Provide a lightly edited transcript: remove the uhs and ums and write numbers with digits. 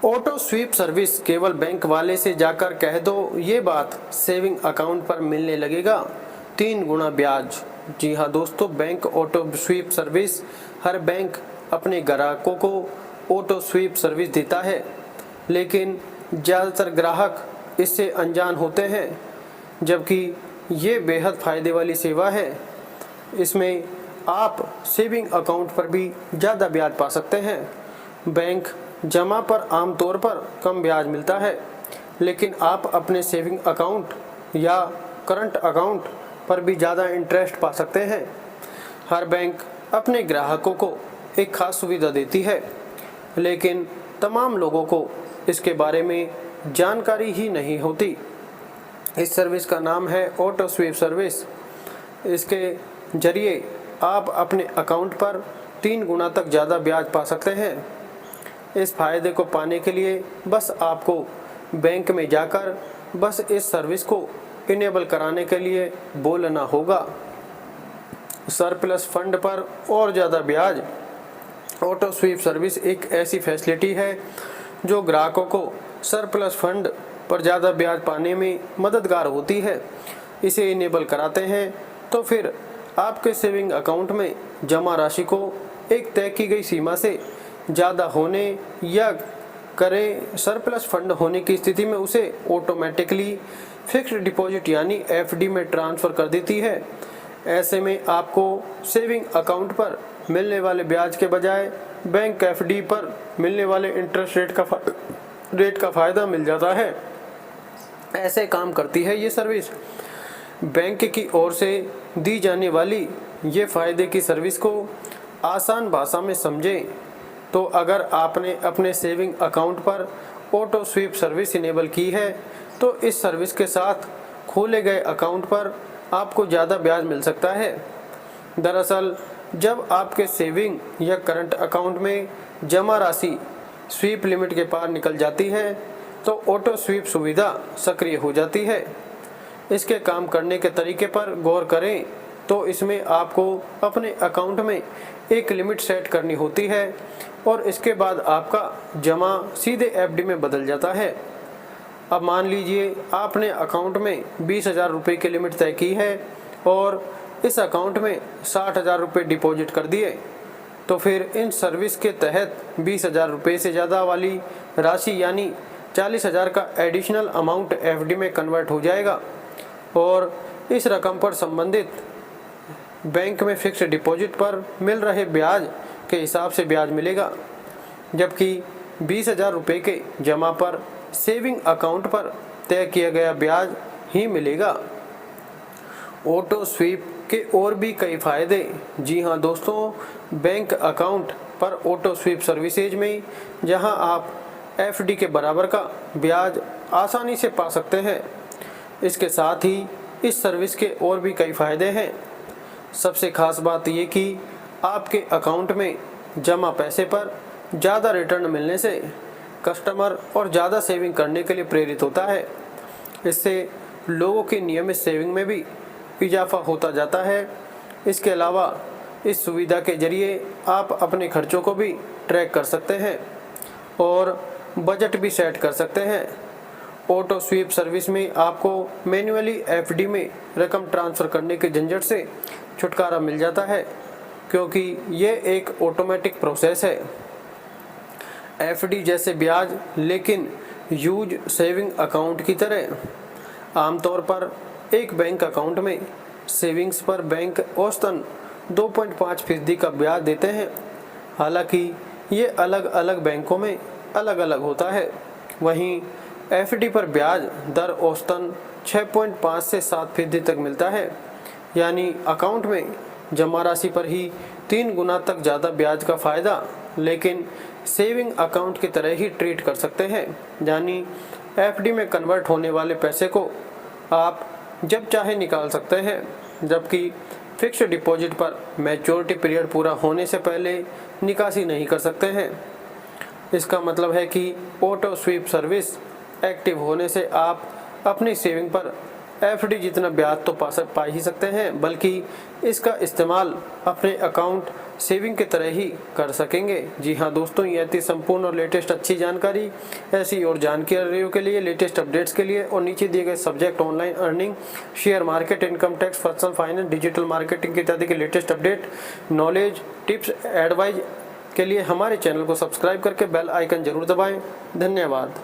Auto SVEEP service केवल bank वाले से जाकर कह दो ये बात, सेविंग अकाउंट पर मिलने लगेगा 3 गुना ब्याज। जी हाँ दोस्तों, बैंक ऑटो स्वीप सर्विस, हर बैंक अपने ग्राहकों को ऑटो स्वीप सर्विस देता है, लेकिन ज़्यादातर ग्राहक इससे अनजान होते हैं, जबकि ये बेहद फ़ायदे वाली सेवा है। इसमें आप सेविंग अकाउंट पर भी ज़्यादा ब्याज पा सकते हैं। बैंक जमा पर आमतौर पर कम ब्याज मिलता है, लेकिन आप अपने सेविंग अकाउंट या करंट अकाउंट पर भी ज़्यादा इंटरेस्ट पा सकते हैं। हर बैंक अपने ग्राहकों को एक खास सुविधा देती है, लेकिन तमाम लोगों को इसके बारे में जानकारी ही नहीं होती। इस सर्विस का नाम है ऑटो स्वीप सर्विस। इसके जरिए आप अपने अकाउंट पर 3 गुना तक ज़्यादा ब्याज पा सकते हैं। इस फायदे को पाने के लिए बस आपको बैंक में जाकर बस इस सर्विस को इनेबल कराने के लिए बोलना होगा। सरप्लस फंड पर और ज़्यादा ब्याज। ऑटो स्वीप सर्विस एक ऐसी फैसिलिटी है जो ग्राहकों को सरप्लस फंड पर ज़्यादा ब्याज पाने में मददगार होती है। इसे इनेबल कराते हैं तो फिर आपके सेविंग अकाउंट में जमा राशि को एक तय की गई सीमा से ज़्यादा होने या करें सरप्लस फंड होने की स्थिति में उसे ऑटोमेटिकली फिक्स्ड डिपॉजिट यानी एफडी में ट्रांसफ़र कर देती है। ऐसे में आपको सेविंग अकाउंट पर मिलने वाले ब्याज के बजाय बैंक एफडी पर मिलने वाले इंटरेस्ट रेट का फ़ायदा मिल जाता है। ऐसे काम करती है ये सर्विस। बैंक की ओर से दी जाने वाली ये फ़ायदे की सर्विस को आसान भाषा में समझें तो अगर आपने अपने सेविंग अकाउंट पर ऑटो स्वीप सर्विस इनेबल की है तो इस सर्विस के साथ खोले गए अकाउंट पर आपको ज़्यादा ब्याज मिल सकता है। दरअसल जब आपके सेविंग या करंट अकाउंट में जमा राशि स्वीप लिमिट के पार निकल जाती है तो ऑटो स्वीप सुविधा सक्रिय हो जाती है। इसके काम करने के तरीके पर गौर करें तो इसमें आपको अपने अकाउंट में एक लिमिट सेट करनी होती है और इसके बाद आपका जमा सीधे एफडी में बदल जाता है। अब मान लीजिए आपने अकाउंट में 20,000 रुपये की लिमिट तय की है और इस अकाउंट में 60,000 रुपये डिपॉजिट कर दिए, तो फिर इन सर्विस के तहत 20,000 रुपये से ज़्यादा वाली राशि यानी 40,000 का एडिशनल अमाउंट एफडी में कन्वर्ट हो जाएगा और इस रकम पर संबंधित बैंक में फिक्स्ड डिपॉजिट पर मिल रहे ब्याज के हिसाब से ब्याज मिलेगा, जबकि 20,000 रुपये के जमा पर सेविंग अकाउंट पर तय किया गया ब्याज ही मिलेगा। ऑटो स्वीप के और भी कई फ़ायदे। जी हाँ दोस्तों, बैंक अकाउंट पर ऑटो स्वीप सर्विसेज में जहां आप एफडी के बराबर का ब्याज आसानी से पा सकते हैं, इसके साथ ही इस सर्विस के और भी कई फ़ायदे हैं। सबसे खास बात ये कि आपके अकाउंट में जमा पैसे पर ज़्यादा रिटर्न मिलने से कस्टमर और ज़्यादा सेविंग करने के लिए प्रेरित होता है। इससे लोगों की नियमित सेविंग में भी इजाफा होता जाता है। इसके अलावा इस सुविधा के जरिए आप अपने खर्चों को भी ट्रैक कर सकते हैं और बजट भी सेट कर सकते हैं। ऑटो स्वीप सर्विस में आपको मैन्युअली एफडी में रकम ट्रांसफ़र करने के झंझट से छुटकारा मिल जाता है, क्योंकि ये एक ऑटोमेटिक प्रोसेस है। एफडी जैसे ब्याज लेकिन यूज सेविंग अकाउंट की तरह। आमतौर पर एक बैंक अकाउंट में सेविंग्स पर बैंक औसतन 2.5% का ब्याज देते हैं। हालांकि ये अलग अलग बैंकों में अलग अलग होता है। वहीं एफडी पर ब्याज दर औसतन 6.5 से 7% तक मिलता है, यानी अकाउंट में जमा राशि पर ही 3 गुना तक ज़्यादा ब्याज का फ़ायदा लेकिन सेविंग अकाउंट की तरह ही ट्रीट कर सकते हैं। यानी एफडी में कन्वर्ट होने वाले पैसे को आप जब चाहे निकाल सकते हैं, जबकि फिक्स्ड डिपॉजिट पर मैच्योरिटी पीरियड पूरा होने से पहले निकासी नहीं कर सकते हैं। इसका मतलब है कि ऑटो स्वीप सर्विस एक्टिव होने से आप अपनी सेविंग पर एफडी जितना ब्याज तो पा ही सकते हैं, बल्कि इसका इस्तेमाल अपने अकाउंट सेविंग की तरह ही कर सकेंगे। जी हाँ दोस्तों, ये थी संपूर्ण और लेटेस्ट अच्छी जानकारी। ऐसी और जानकारियों के लिए, लेटेस्ट अपडेट्स के लिए और नीचे दिए गए subject online earning, share market, income tax, personal finance, digital marketing इत्यादि के latest update, knowledge, tips, advice के लिए हमारे चैनल को सब्सक्राइब करके बेल आइकन जरूर दबाएं। धन्यवाद।